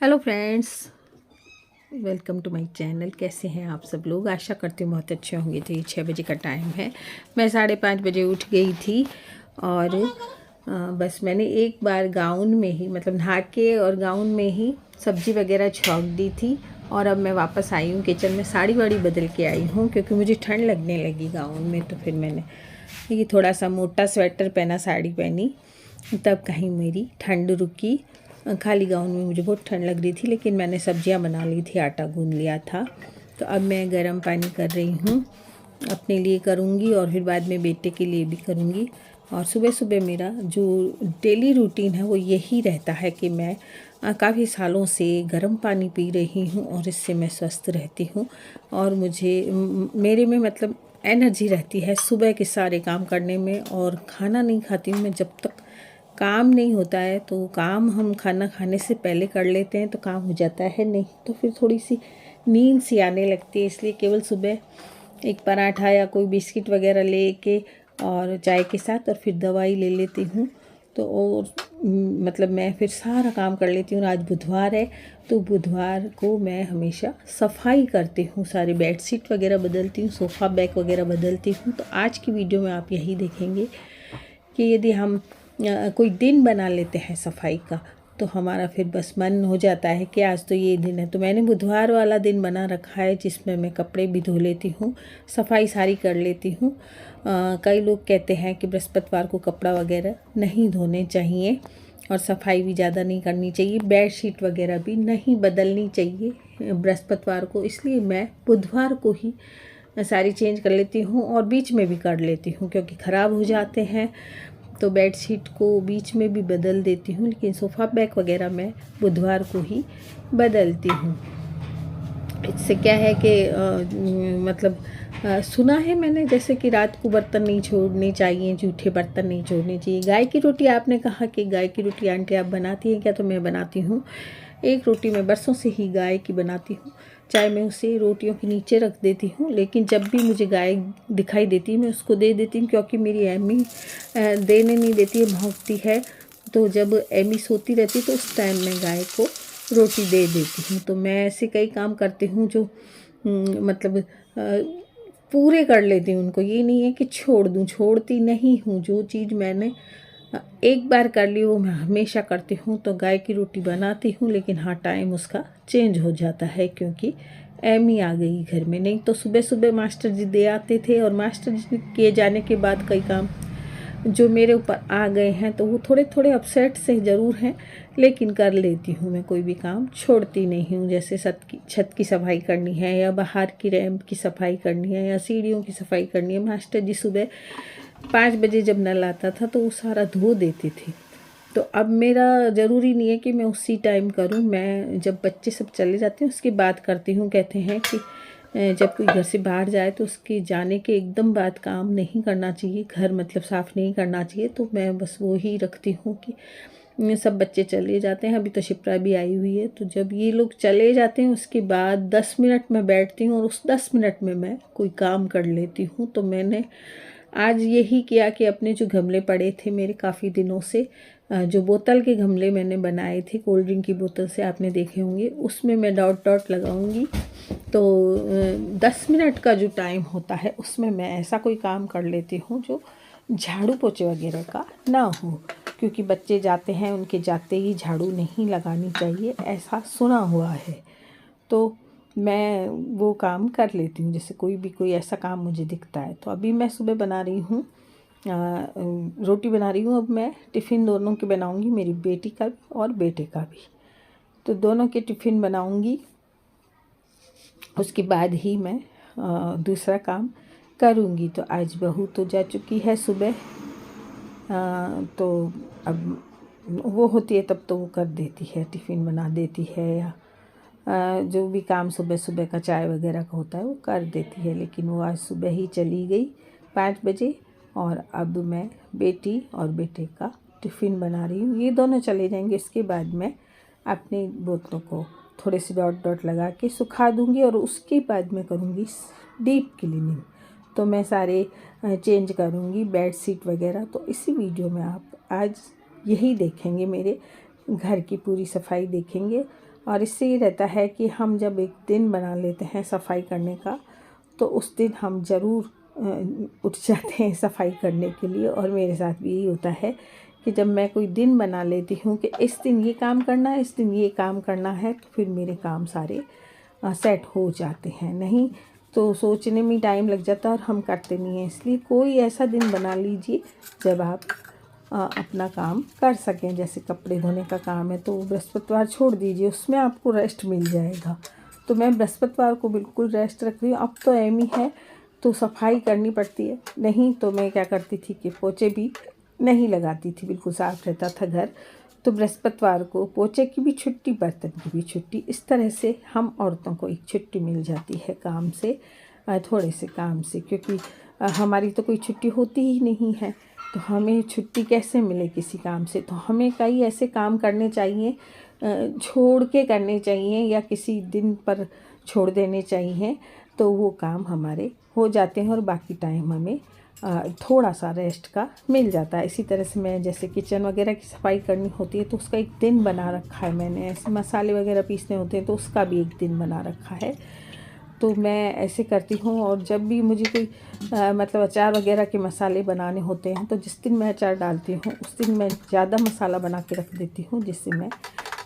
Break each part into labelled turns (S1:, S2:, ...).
S1: Hello friends, welcome to my channel. कैसे हैं आप सब लोग? आशा करती हूँ बहुत अच्छे होंगे। तो ये 6 बजे का टाइम है। मैं 5:30 बजे उठ गई थी और बस मैंने एक बार गाउन में ही मतलब नहा के और गाउन में ही सब्ज़ी वगैरह छौंक दी थी। और अब मैं वापस आई हूँ किचन में, साड़ी वाड़ी बदल के आई हूँ क्योंकि मुझे ठंड लगने लगी गाउन में। तो फिर मैंने ये थोड़ा सा मोटा स्वेटर पहना, साड़ी पहनी, तब कहीं मेरी ठंड रुकी। खाली गाउन में मुझे बहुत ठंड लग रही थी, लेकिन मैंने सब्जियां बना ली थी, आटा गूंद लिया था। तो अब मैं गर्म पानी कर रही हूँ, अपने लिए करूँगी और फिर बाद में बेटे के लिए भी करूँगी। और सुबह सुबह मेरा जो डेली रूटीन है वो यही रहता है कि मैं काफ़ी सालों से गर्म पानी पी रही हूँ और इससे मैं स्वस्थ रहती हूँ। और मुझे मेरे में मतलब एनर्जी रहती है सुबह के सारे काम करने में। और खाना नहीं खाती हूँ मैं जब तक काम नहीं होता है। तो काम हम खाना खाने से पहले कर लेते हैं तो काम हो जाता है, नहीं तो फिर थोड़ी सी नींद सी आने लगती है। इसलिए केवल सुबह एक पराठा या कोई बिस्किट वगैरह लेके और चाय के साथ और फिर दवाई ले लेती हूँ। तो और मतलब मैं फिर सारा काम कर लेती हूँ। आज बुधवार है तो बुधवार को मैं हमेशा सफाई करती हूँ, सारी बेडशीट वगैरह बदलती हूँ, सोफ़ा बैग वगैरह बदलती हूँ। तो आज की वीडियो में आप यही देखेंगे कि यदि हम कोई दिन बना लेते हैं सफाई का तो हमारा फिर बस मन हो जाता है कि आज तो ये दिन है। तो मैंने बुधवार वाला दिन बना रखा है जिसमें मैं कपड़े भी धो लेती हूँ, सफाई सारी कर लेती हूँ। कई लोग कहते हैं कि बृहस्पतिवार को कपड़ा वगैरह नहीं धोने चाहिए और सफाई भी ज़्यादा नहीं करनी चाहिए, बेडशीट वगैरह भी नहीं बदलनी चाहिए बृहस्पतिवार को। इसलिए मैं बुधवार को ही सारी चेंज कर लेती हूँ और बीच में भी कर लेती हूँ क्योंकि ख़राब हो जाते हैं। तो बेडशीट को बीच में भी बदल देती हूँ, लेकिन सोफ़ा बैग वगैरह मैं बुधवार को ही बदलती हूँ। इससे क्या है कि मतलब सुना है मैंने जैसे कि रात को बर्तन नहीं छोड़ने चाहिए, जूठे बर्तन नहीं छोड़ने चाहिए। गाय की रोटी, आपने कहा कि गाय की रोटी आंटी आप बनाती हैं क्या? तो मैं बनाती हूँ। एक रोटी मैं बरसों से ही गाय की बनाती हूँ, चाहे मैं उसे रोटियों के नीचे रख देती हूँ, लेकिन जब भी मुझे गाय दिखाई देती है मैं उसको दे देती हूँ क्योंकि मेरी एम्मी देने नहीं देती है, भौंकती है। तो जब एम्मी सोती रहती है तो उस टाइम मैं गाय को रोटी दे देती हूँ। तो मैं ऐसे कई काम करती हूँ जो मतलब पूरे कर लेती हूँ उनको। ये नहीं है कि छोड़ दूँ, छोड़ती नहीं हूँ। जो चीज़ मैंने एक बार कर ली वो मैं हमेशा करती हूँ। तो गाय की रोटी बनाती हूँ, लेकिन हाँ टाइम उसका चेंज हो जाता है क्योंकि एमी आ गई घर में। नहीं तो सुबह सुबह मास्टर जी दे आते थे और मास्टर जी के जाने के बाद कई काम जो मेरे ऊपर आ गए हैं तो वो थोड़े थोड़े अपसेट से ज़रूर हैं, लेकिन कर लेती हूँ मैं, कोई भी काम छोड़ती नहीं हूँ। जैसे छत की सफाई करनी है या बाहर की रैंप की सफाई करनी है या सीढ़ियों की सफाई करनी है। मास्टर जी सुबह 5 बजे जब नल आता था तो वो सारा धो देते थे। तो अब मेरा ज़रूरी नहीं है कि मैं उसी टाइम करूं, मैं जब बच्चे सब चले जाते हैं उसके बाद करती हूँ। कहते हैं कि जब कोई घर से बाहर जाए तो उसके जाने के एकदम बाद काम नहीं करना चाहिए, घर मतलब साफ़ नहीं करना चाहिए। तो मैं बस वो ही रखती हूँ कि सब बच्चे चले जाते हैं। अभी तो शिप्रा भी आई हुई है, तो जब ये लोग चले जाते हैं उसके बाद 10 मिनट मैं बैठती हूँ और उस 10 मिनट में मैं कोई काम कर लेती हूँ। तो मैंने आज यही किया कि अपने जो गमले पड़े थे मेरे काफ़ी दिनों से, जो बोतल के गमले मैंने बनाए थे कोल्ड ड्रिंक की बोतल से, आपने देखे होंगे, उसमें मैं डॉट डॉट लगाऊंगी। तो 10 मिनट का जो टाइम होता है उसमें मैं ऐसा कोई काम कर लेती हूँ जो झाड़ू पोछे वगैरह का ना हो, क्योंकि बच्चे जाते हैं उनके जाते ही झाड़ू नहीं लगानी चाहिए, ऐसा सुना हुआ है। तो मैं वो काम कर लेती हूँ। जैसे कोई ऐसा काम मुझे दिखता है। तो अभी मैं सुबह बना रही हूँ रोटी बना रही हूँ। अब मैं टिफ़िन दोनों के बनाऊँगी, मेरी बेटी का भी और बेटे का भी। तो दोनों के टिफ़िन बनाऊँगी, उसके बाद ही मैं दूसरा काम करूँगी। तो आज बहू तो जा चुकी है सुबह, तो अब वो होती है तब तो वो कर देती है, टिफ़िन बना देती है या जो भी काम सुबह सुबह का चाय वगैरह का होता है वो कर देती है। लेकिन वो आज सुबह ही चली गई 5 बजे और अब मैं बेटी और बेटे का टिफ़िन बना रही हूँ। ये दोनों चले जाएंगे, इसके बाद मैं अपनी बोतलों को थोड़े से डॉट डॉट लगा के सुखा दूँगी और उसके बाद मैं करूँगी डीप क्लीनिंग। तो मैं सारे चेंज करूँगी बेडशीट वगैरह। तो इसी वीडियो में आप आज यही देखेंगे, मेरे घर की पूरी सफाई देखेंगे और इससे ये रहता है कि हम जब एक दिन बना लेते हैं सफाई करने का, तो उस दिन हम ज़रूर उठ जाते हैं सफाई करने के लिए। और मेरे साथ भी यही होता है कि जब मैं कोई दिन बना लेती हूँ कि इस दिन ये काम करना है, इस दिन ये काम करना है, तो फिर मेरे काम सारे सेट हो जाते हैं। नहीं तो सोचने में टाइम लग जाता है और हम करते नहीं हैं। इसलिए कोई ऐसा दिन बना लीजिए जब आप अपना काम कर सकें। जैसे कपड़े धोने का काम है तो बृहस्पतिवार छोड़ दीजिए, उसमें आपको रेस्ट मिल जाएगा। तो मैं बृहस्पतिवार को बिल्कुल रेस्ट रख रही हूँ। अब तो एमी है तो सफाई करनी पड़ती है, नहीं तो मैं क्या करती थी कि पोछे भी नहीं लगाती थी, बिल्कुल साफ़ रहता था घर। तो बृहस्पतिवार को पोछे की भी छुट्टी, बर्तन की भी छुट्टी, इस तरह से हम औरतों को एक छुट्टी मिल जाती है काम से, थोड़े से काम से। क्योंकि हमारी तो कोई छुट्टी होती ही नहीं है, तो हमें छुट्टी कैसे मिले किसी काम से। तो हमें कई ऐसे काम करने चाहिए, छोड़ के करने चाहिए या किसी दिन पर छोड़ देने चाहिए, तो वो काम हमारे हो जाते हैं और बाकी टाइम हमें थोड़ा सा रेस्ट का मिल जाता है। इसी तरह से मैं जैसे किचन वगैरह की सफाई करनी होती है तो उसका एक दिन बना रखा है मैंने। ऐसे मसाले वगैरह पीसने होते हैं तो उसका भी एक दिन बना रखा है। तो मैं ऐसे करती हूँ। और जब भी मुझे कोई मतलब अचार वगैरह के मसाले बनाने होते हैं तो जिस दिन मैं अचार डालती हूँ उस दिन मैं ज़्यादा मसाला बना के रख देती हूँ, जिससे मैं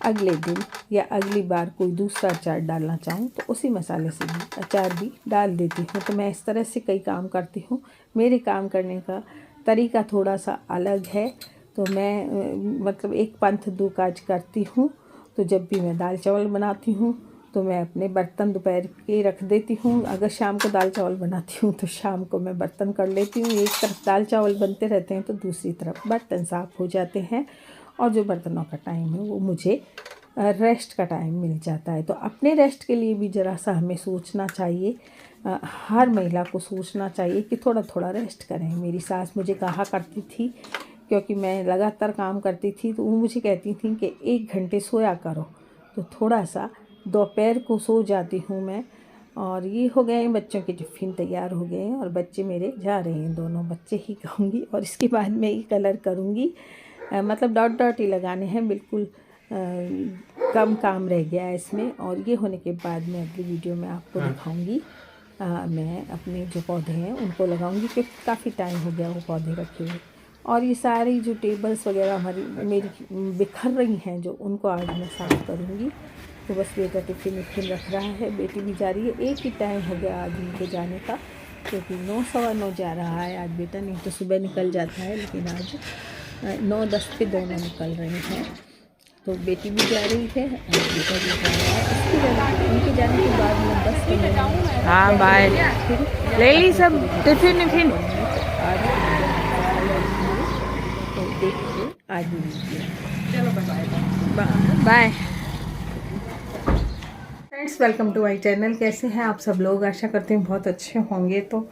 S1: अगले दिन या अगली बार कोई दूसरा अचार डालना चाहूँ तो उसी मसाले से भी अचार भी डाल देती हूँ। तो मैं इस तरह से कई काम करती हूँ। मेरे काम करने का तरीका थोड़ा सा अलग है। तो मैं मतलब एक पंथ दो काज करती हूँ। तो जब भी मैं दाल चावल बनाती हूँ तो मैं अपने बर्तन दोपहर के रख देती हूँ। अगर शाम को दाल चावल बनाती हूँ तो शाम को मैं बर्तन कर लेती हूँ। एक तरफ दाल चावल बनते रहते हैं तो दूसरी तरफ बर्तन साफ़ हो जाते हैं। और जो बर्तनों का टाइम है वो मुझे रेस्ट का टाइम मिल जाता है। तो अपने रेस्ट के लिए भी ज़रा सा हमें सोचना चाहिए, हर महिला को सोचना चाहिए कि थोड़ा थोड़ा रेस्ट करें। मेरी सास मुझे कहा करती थी, क्योंकि मैं लगातार काम करती थी, तो वो मुझे कहती थी कि 1 घंटे सोया करो। तो थोड़ा सा दोपहर को सो जाती हूँ मैं। और ये हो गए बच्चों के टिफ़िन तैयार हो गए हैं और बच्चे मेरे जा रहे हैं, दोनों बच्चे ही कहूँगी। और इसके बाद मैं ये कलर करूँगी, मतलब डॉट डॉट ही लगाने हैं, बिल्कुल कम काम रह गया है इसमें। और ये होने के बाद मैं अगली वीडियो में आपको दिखाऊंगी। मैं अपने जो पौधे हैं उनको लगाऊंगी, क्योंकि काफ़ी टाइम हो गया वो पौधे रखे हुए। और ये सारी जो टेबल्स वगैरह हमारी मेरी बिखर रही हैं जो, उनको आज मैं साफ़ करूँगी। तो बस बेटा टिफ़िन रख रहा है, बेटी भी जा रही है। एक ही टाइम हो गया आज उनके जाने का, क्योंकि 9 सवा 9 जा रहा है आज बेटा, नहीं तो सुबह निकल जाता है, लेकिन आज 9:10 पे दोनों निकल रहे हैं। तो बेटी भी जा रही है और बेटा भी जा रहा है। इसके जाने उनके जाने के बाद मैं 10 मिनट,
S2: हाँ बाय, ले ली सब टिफिन विफिन।
S1: तो देखिए आज
S2: चलो bye.
S1: Friends, welcome to my channel. कैसे हैं आप सब लोग? आशा करते हैं बहुत अच्छे होंगे। तो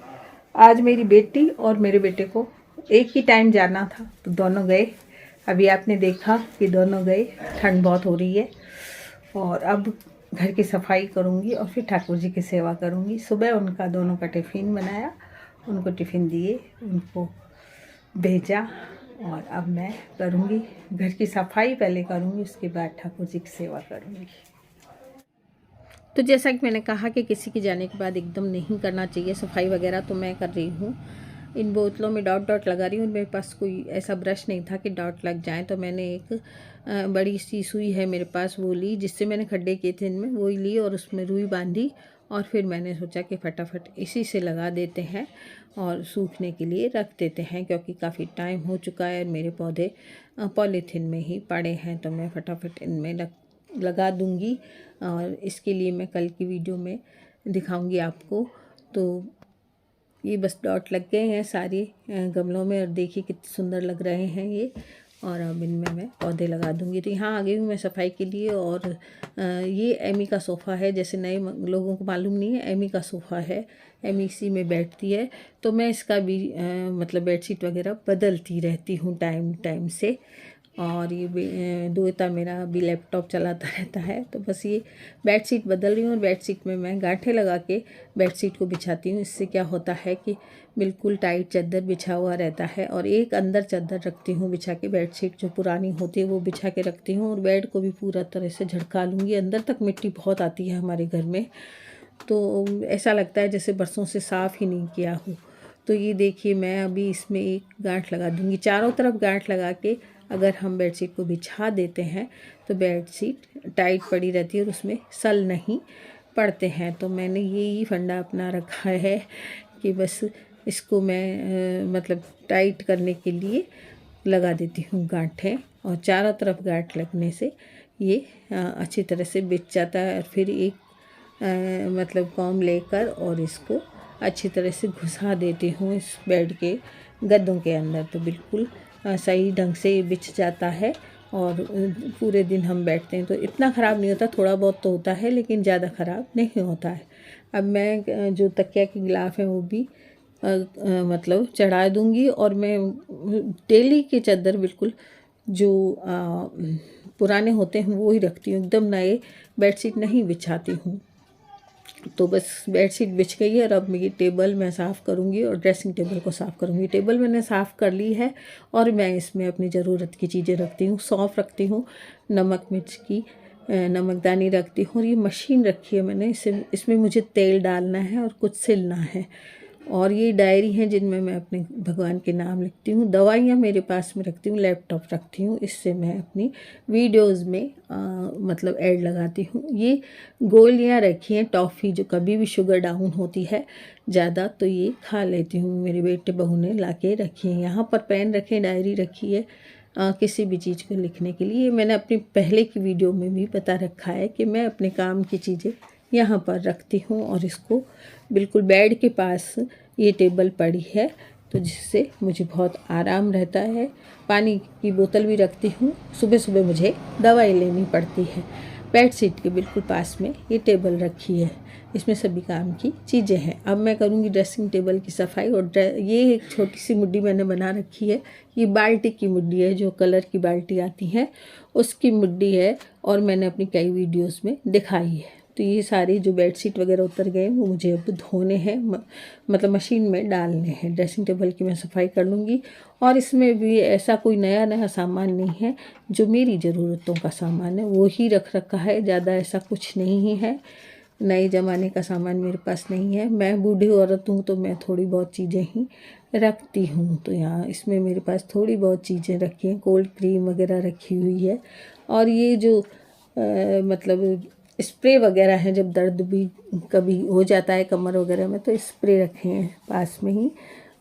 S1: आज मेरी बेटी और मेरे बेटे को एक ही टाइम जाना था तो दोनों गए। अभी आपने देखा कि दोनों गए, ठंड बहुत हो रही है। और अब घर की सफाई करूँगी और फिर ठाकुर जी की सेवा करूँगी। सुबह उनका दोनों का टिफ़िन बनाया, उनको टिफ़िन दिए, उनको भेजा। और अब मैं करूँगी घर की सफाई, पहले करूँगी उसके बाद ठाकुर जी की सेवा करूँगी। तो जैसा कि मैंने कहा कि किसी के जाने के बाद एकदम नहीं करना चाहिए सफाई वगैरह, तो मैं कर रही हूँ। इन बोतलों में डॉट डॉट लगा रही हूँ। मेरे पास कोई ऐसा ब्रश नहीं था कि डॉट लग जाए, तो मैंने एक बड़ी सी सुई है मेरे पास, वो ली, जिससे मैंने खड्डे किए थे इनमें, वो ली और उसमें रुई बांधी। और फिर मैंने सोचा कि फटाफट इसी से लगा देते हैं और सूखने के लिए रख देते हैं, क्योंकि काफ़ी टाइम हो चुका है। मेरे पौधे पॉलीथीन में ही पड़े हैं, तो मैं फटाफट इनमें लगा दूँगी। और इसके लिए मैं कल की वीडियो में दिखाऊंगी आपको। तो ये बस डॉट लग गए हैं सारे गमलों में, और देखिए कितने सुंदर लग रहे हैं ये। और अब इनमें मैं पौधे लगा दूंगी। तो यहाँ आ गई हूँ मैं सफाई के लिए। और ये एमी का सोफ़ा है, जैसे नए लोगों को मालूम नहीं है, एमी का सोफ़ा है। एमी इसी में बैठती है, तो मैं इसका भी मतलब बेडशीट वगैरह बदलती रहती हूँ टाइम टाइम से। और ये दोता मेरा अभी लैपटॉप चलाता रहता है। तो बस ये बेडशीट बदल रही हूँ और बेडशीट में मैं गांठें लगा के बेडशीट को बिछाती हूँ। इससे क्या होता है कि बिल्कुल टाइट चादर बिछा हुआ रहता है। और एक अंदर चादर रखती हूँ बिछा के, बेडशीट जो पुरानी होती है वो बिछा के रखती हूँ। और बेड को भी पूरा तरह से झड़का लूँगी। अंदर तक मिट्टी बहुत आती है हमारे घर में, तो ऐसा लगता है जैसे बरसों से साफ़ ही नहीं किया हो। तो ये देखिए मैं अभी इसमें एक गांठ लगा दूँगी। चारों तरफ गांठ लगा के अगर हम बेडशीट को बिछा देते हैं तो बेडशीट टाइट पड़ी रहती है और उसमें सल नहीं पड़ते हैं। तो मैंने यही फंडा अपना रखा है कि बस इसको मैं मतलब टाइट करने के लिए लगा देती हूँ गांठें। और चारों तरफ गांठ लगने से ये अच्छी तरह से बिछ जाता है। और फिर एक मतलब कॉम लेकर और इसको अच्छी तरह से घुसा देती हूँ इस बेड के गद्दों के अंदर, तो बिल्कुल सही ढंग से बिछ जाता है। और पूरे दिन हम बैठते हैं तो इतना ख़राब नहीं होता, थोड़ा बहुत तो होता है लेकिन ज़्यादा ख़राब नहीं होता है। अब मैं जो तकिया के गिलाफ है वो भी मतलब चढ़ा दूँगी। और मैं डेली की चादर बिल्कुल जो पुराने होते हैं वो ही रखती हूँ, एकदम नए बेडशीट नहीं बिछाती हूँ। तो बस बेडशीट बिछ गई है और अब ये टेबल मैं साफ़ करूँगी और ड्रेसिंग टेबल को साफ़ करूँगी। टेबल मैंने साफ़ कर ली है और मैं इसमें अपनी ज़रूरत की चीज़ें रखती हूँ। सौंफ रखती हूँ, नमक मिर्च की नमकदानी रखती हूँ। और ये मशीन रखी है मैंने, इसमें मुझे तेल डालना है और कुछ सिलना है। और ये डायरी हैं जिनमें मैं अपने भगवान के नाम लिखती हूँ। दवाइयाँ मेरे पास में रखती हूँ, लैपटॉप रखती हूँ, इससे मैं अपनी वीडियोस में मतलब ऐड लगाती हूँ। ये गोलियाँ रखी हैं टॉफ़ी, जो कभी भी शुगर डाउन होती है ज़्यादा तो ये खा लेती हूँ। मेरे बेटे बहू ने ला के रखी है। यहाँ पर पेन रखे, डायरी रखी है किसी भी चीज़ को लिखने के लिए। मैंने अपनी पहले की वीडियो में भी बता रखा है कि मैं अपने काम की चीज़ें यहाँ पर रखती हूँ। और इसको बिल्कुल बेड के पास ये टेबल पड़ी है, तो जिससे मुझे बहुत आराम रहता है। पानी की बोतल भी रखती हूँ, सुबह सुबह मुझे दवाई लेनी पड़ती है। बेडशीट के बिल्कुल पास में ये टेबल रखी है, इसमें सभी काम की चीज़ें हैं। अब मैं करूँगी ड्रेसिंग टेबल की सफाई। और ये एक छोटी सी मुड्डी मैंने बना रखी है, ये बाल्टी की मुड्डी है, जो कलर की बाल्टी आती है उसकी मुड्डी है। और मैंने अपनी कई वीडियोस में दिखाई है। तो ये सारी जो बेडशीट वगैरह उतर गए वो मुझे अब धोने हैं, मतलब मशीन में डालने हैं। ड्रेसिंग टेबल की मैं सफाई कर लूँगी। और इसमें भी ऐसा कोई नया सामान नहीं है, जो मेरी ज़रूरतों का सामान है वो ही रख रखा है। ज़्यादा ऐसा कुछ नहीं है, नए ज़माने का सामान मेरे पास नहीं है। मैं बूढ़ी औरत हूँ तो मैं थोड़ी बहुत चीज़ें ही रखती हूँ। तो यहाँ इसमें मेरे पास थोड़ी बहुत चीज़ें रखी हैं, कोल्ड क्रीम वगैरह रखी हुई है। और ये जो मतलब स्प्रे वगैरह है, जब दर्द भी कभी हो जाता है कमर वगैरह में तो स्प्रे रखे हैं पास में ही।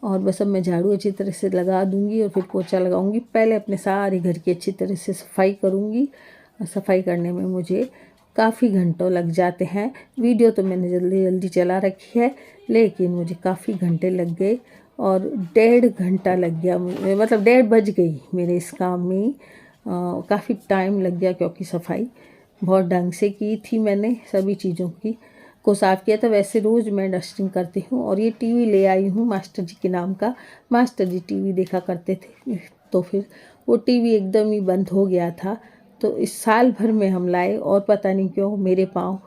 S1: और बस अब मैं झाड़ू अच्छी तरह से लगा दूँगी और फिर पोछा लगाऊंगी। पहले अपने सारे घर की अच्छी तरह से सफाई करूँगी। और सफाई करने में मुझे काफ़ी घंटों लग जाते हैं। वीडियो तो मैंने जल्दी जल्दी चला रखी है, लेकिन मुझे काफ़ी घंटे लग गए। और 1.5 घंटा लग गया, मतलब 1:30 बज गई मेरे इस काम में। काफ़ी टाइम लग गया, क्योंकि सफाई बहुत ढंग से की थी मैंने, सभी चीज़ों की को साफ़ किया था। वैसे रोज़ मैं डस्टिंग करती हूँ। और ये टीवी ले आई हूँ मास्टर जी के नाम का। मास्टर जी टीवी देखा करते थे, तो फिर वो टीवी एकदम ही बंद हो गया था। तो इस साल भर में हम लाए और पता नहीं क्यों मेरे पाँव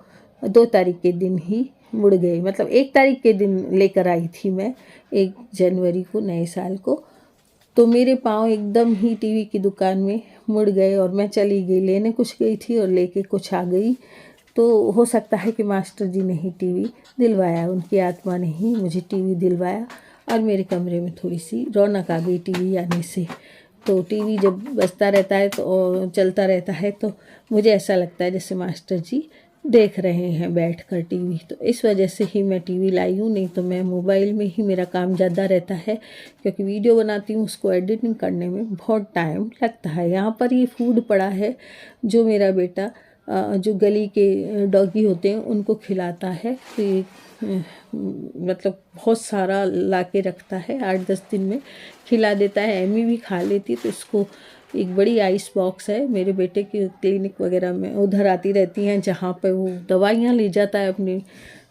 S1: 2 तारीख के दिन ही मुड़ गए। मतलब 1 तारीख के दिन लेकर आई थी मैं, 1 जनवरी को, नए साल को। तो मेरे पाँव एकदम ही टीवी की दुकान में मुड़ गए और मैं चली गई, लेने कुछ गई थी और लेके कुछ आ गई। तो हो सकता है कि मास्टर जी ने ही टीवी दिलवाया, उनकी आत्मा ने ही मुझे टीवी दिलवाया। और मेरे कमरे में थोड़ी सी रौनक आ गई टीवी आने से। तो टीवी जब बजता रहता है तो चलता रहता है, तो मुझे ऐसा लगता है जैसे मास्टर जी देख रहे हैं बैठकर टीवी। तो इस वजह से ही मैं टीवी लाई हूँ, नहीं तो मैं मोबाइल में ही मेरा काम ज़्यादा रहता है, क्योंकि वीडियो बनाती हूँ, उसको एडिटिंग करने में बहुत टाइम लगता है। यहाँ पर ये फूड पड़ा है जो मेरा बेटा जो गली के डॉगी होते हैं उनको खिलाता है। तो ये मतलब बहुत सारा ला के रखता है, 8-10 दिन में खिला देता है। एमी भी खा लेती है। तो इसको एक बड़ी आइस बॉक्स है, मेरे बेटे की क्लिनिक वगैरह में उधर आती रहती हैं, जहाँ पे वो दवाइयाँ ले जाता है अपने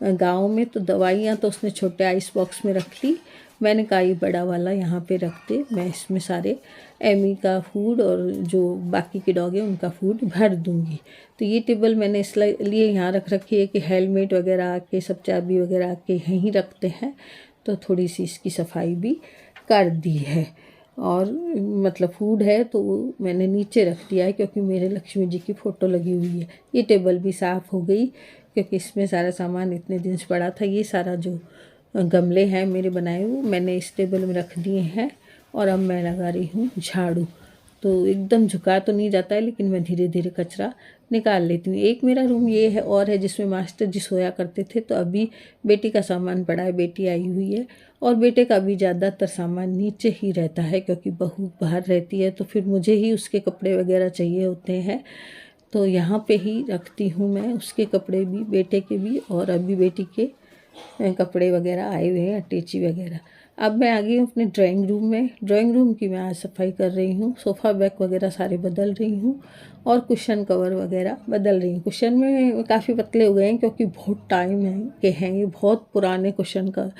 S1: गांव में। तो दवाइयाँ तो उसने छोटे आइस बॉक्स में रख ली। मैंने कहा ये बड़ा वाला यहाँ पे रख दे, मैं इसमें सारे एमी का फूड और जो बाकी के डॉग हैं उनका फूड भर दूँगी। तो ये टेबल मैंने इसलिए यहाँ रख रखी है कि हेलमेट वगैरह के सब चाबी वगैरह के यहीं रखते हैं, तो थोड़ी सी इसकी सफाई भी कर दी है। और मतलब फूड है तो वो मैंने नीचे रख दिया है क्योंकि मेरे लक्ष्मी जी की फ़ोटो लगी हुई है। ये टेबल भी साफ़ हो गई क्योंकि इसमें सारा सामान इतने दिन से पड़ा था। ये सारा जो गमले हैं मेरे बनाए हुए मैंने इस टेबल में रख दिए हैं और अब मैं लगा रही हूँ झाड़ू। तो एकदम झुका तो नहीं जाता है लेकिन मैं धीरे धीरे कचरा निकाल लेती हूँ। एक मेरा रूम ये है और है जिसमें मास्टर जी सोया करते थे, तो अभी बेटी का सामान पड़ा है, बेटी आई हुई है और बेटे का भी ज़्यादातर सामान नीचे ही रहता है क्योंकि बहू बाहर रहती है तो फिर मुझे ही उसके कपड़े वगैरह चाहिए होते हैं, तो यहाँ पे ही रखती हूँ मैं उसके कपड़े भी, बेटे के भी, और अभी बेटी के कपड़े वगैरह आए हुए हैं, अटैची वगैरह। अब मैं आ गई हूँ अपने ड्राइंग रूम में। ड्राइंग रूम की मैं आज सफाई कर रही हूँ, सोफ़ा बैग वगैरह सारे बदल रही हूँ और कुशन कवर वगैरह बदल रही हूँ। कुशन में काफ़ी पतले हो गए हैं क्योंकि बहुत टाइम है के हैं, ये बहुत पुराने कुशन का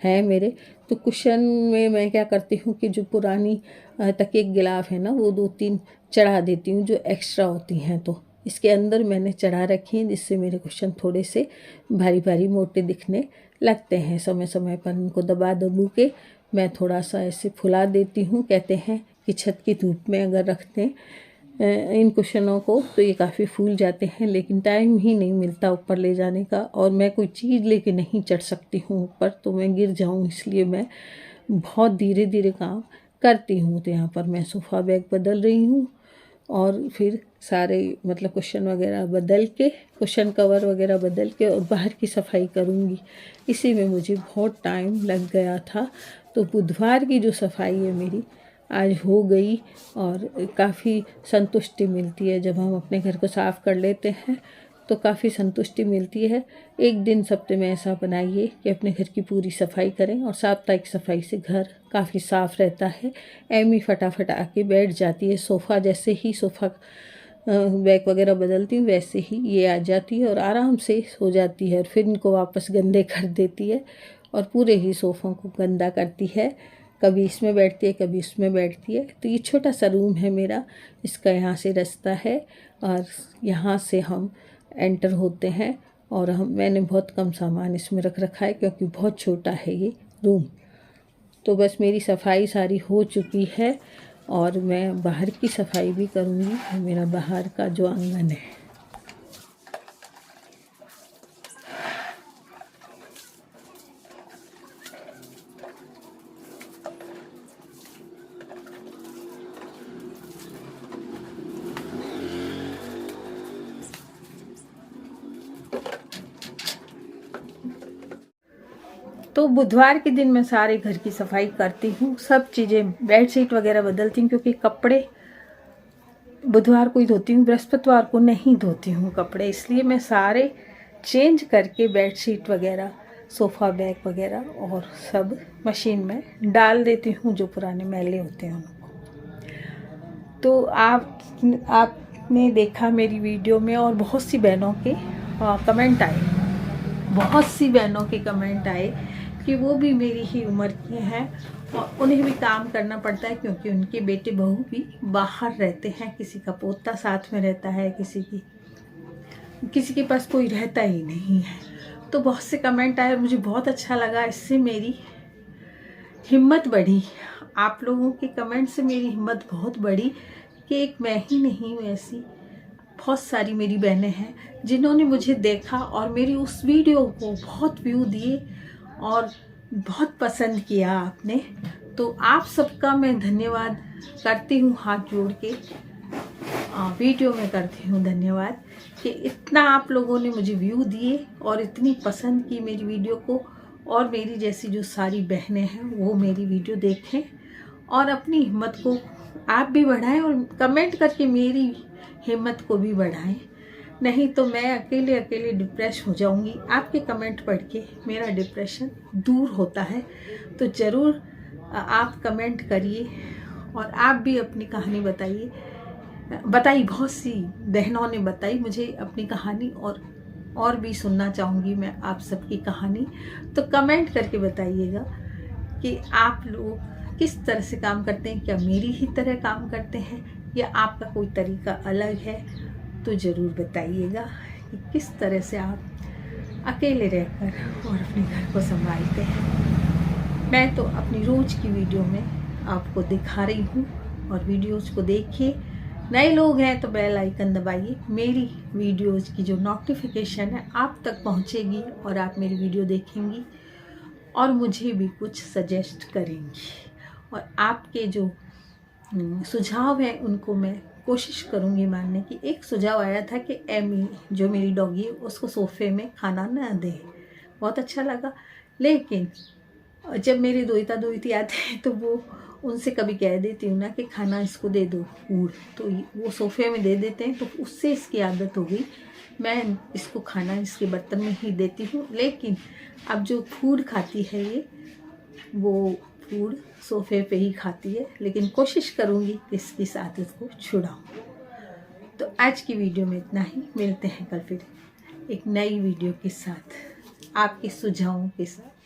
S1: है मेरे। तो कुशन में मैं क्या करती हूँ कि जो पुरानी तकिए गिलाफ है ना वो 2-3 चढ़ा देती हूँ जो एक्स्ट्रा होती हैं, तो इसके अंदर मैंने चढ़ा रखी हैं जिससे मेरे कुशन थोड़े से भारी भारी मोटे दिखने लगते हैं। समय समय पर इनको दबा दबू के मैं थोड़ा सा ऐसे फुला देती हूँ। कहते हैं कि छत की धूप में अगर रखते हैं इन कुशनों को तो ये काफ़ी फूल जाते हैं, लेकिन टाइम ही नहीं मिलता ऊपर ले जाने का और मैं कोई चीज़ लेके नहीं चढ़ सकती हूँ ऊपर, तो मैं गिर जाऊँ, इसलिए मैं बहुत धीरे धीरे काम करती हूँ। तो यहाँ पर मैं सोफ़ा बैग बदल रही हूँ और फिर सारे मतलब कुशन वगैरह बदल के, कुशन कवर वगैरह बदल के और बाहर की सफाई करूँगी। इसी में मुझे बहुत टाइम लग गया था। तो बुधवार की जो सफाई है मेरी आज हो गई और काफ़ी संतुष्टि मिलती है जब हम अपने घर को साफ़ कर लेते हैं, तो काफ़ी संतुष्टि मिलती है। एक दिन सप्ताह में ऐसा बनाइए कि अपने घर की पूरी सफाई करें और साप्ताहिक सफाई से घर काफ़ी साफ़ रहता है। एमी फटाफट आके बैठ जाती है सोफ़ा, जैसे ही सोफ़ा बैग वगैरह बदलती हूँ वैसे ही ये आ जाती है और आराम से सो जाती है और फिर इनको वापस गंदे कर देती है और पूरे ही सोफ़ों को गंदा करती है। कभी इसमें बैठती है, कभी इसमें बैठती है। तो ये छोटा सा रूम है मेरा, इसका यहाँ से रास्ता है और यहाँ से हम एंटर होते हैं और मैंने बहुत कम सामान इसमें रख रखा है क्योंकि बहुत छोटा है ये रूम। तो बस मेरी सफाई सारी हो चुकी है और मैं बाहर की सफाई भी करूँगी। मेरा बाहर का जो आंगन है, तो बुधवार के दिन मैं सारे घर की सफाई करती हूँ, सब चीज़ें बेडशीट वगैरह बदलती हूँ क्योंकि कपड़े बुधवार को ही धोती हूँ, बृहस्पतिवार को नहीं धोती हूँ कपड़े, इसलिए मैं सारे चेंज करके बेडशीट वगैरह, सोफ़ा बैग वगैरह और सब मशीन में डाल देती हूँ जो पुराने मैले होते हैं उनको। तो आपने देखा मेरी वीडियो में और बहुत सी बहनों के कमेंट आए, बहुत सी बहनों के कमेंट आए कि वो भी मेरी ही उम्र की हैं और उन्हें भी काम करना पड़ता है क्योंकि उनके बेटे बहू भी बाहर रहते हैं, किसी का पोता साथ में रहता है, किसी के पास कोई रहता ही नहीं है। तो बहुत से कमेंट आए और मुझे बहुत अच्छा लगा, इससे मेरी हिम्मत बढ़ी। आप लोगों के कमेंट से मेरी हिम्मत बहुत बढ़ी कि एक मैं ही नहीं हूँ, ऐसी बहुत सारी मेरी बहनें हैं जिन्होंने मुझे देखा और मेरी उस वीडियो को बहुत व्यू दिए और बहुत पसंद किया आपने। तो आप सबका मैं धन्यवाद करती हूँ, हाथ जोड़ के वीडियो में करती हूँ धन्यवाद कि इतना आप लोगों ने मुझे व्यू दिए और इतनी पसंद की मेरी वीडियो को, और मेरी जैसी जो सारी बहनें हैं वो मेरी वीडियो देखें और अपनी हिम्मत को आप भी बढ़ाएं और कमेंट करके मेरी हिम्मत को भी बढ़ाएं। नहीं तो मैं अकेले डिप्रेस हो जाऊंगी। आपके कमेंट पढ़ के मेरा डिप्रेशन दूर होता है। तो ज़रूर आप कमेंट करिए और आप भी अपनी कहानी बताइए। बहुत सी बहनों ने बताई मुझे अपनी कहानी और भी सुनना चाहूँगी मैं आप सबकी कहानी। तो कमेंट करके बताइएगा कि आप लोग किस तरह से काम करते हैं, क्या मेरी ही तरह काम करते हैं या आपका कोई तरीका अलग है, तो ज़रूर बताइएगा कि किस तरह से आप अकेले रहकर और अपने घर को संभालते हैं। मैं तो अपनी रोज़ की वीडियो में आपको दिखा रही हूँ और वीडियोज़ को देखिए। नए लोग हैं तो बेल आइकन दबाइए, मेरी वीडियोज़ की जो नोटिफिकेशन है आप तक पहुँचेगी और आप मेरी वीडियो देखेंगी और मुझे भी कुछ सजेस्ट करेंगी और आपके जो सुझाव हैं उनको मैं कोशिश करूँगी मानने की। एक सुझाव आया था कि एमी जो मेरी डॉगी है उसको सोफ़े में खाना ना दे, बहुत अच्छा लगा। लेकिन जब मेरे दोहिता आते हैं तो वो उनसे कभी कह देती हूँ ना कि खाना इसको दे दो फूड, तो वो सोफ़े में दे देते हैं, तो उससे इसकी आदत हो गई। मैं इसको खाना इसके बर्तन में ही देती हूँ, लेकिन अब जो फूड खाती है ये, वो फूड सोफ़े पे ही खाती है, लेकिन कोशिश करूँगी कि इसकी इस आदत को छुड़ाऊँ। तो आज की वीडियो में इतना ही, मिलते हैं कल फिर एक नई वीडियो के साथ आपके सुझावों के साथ।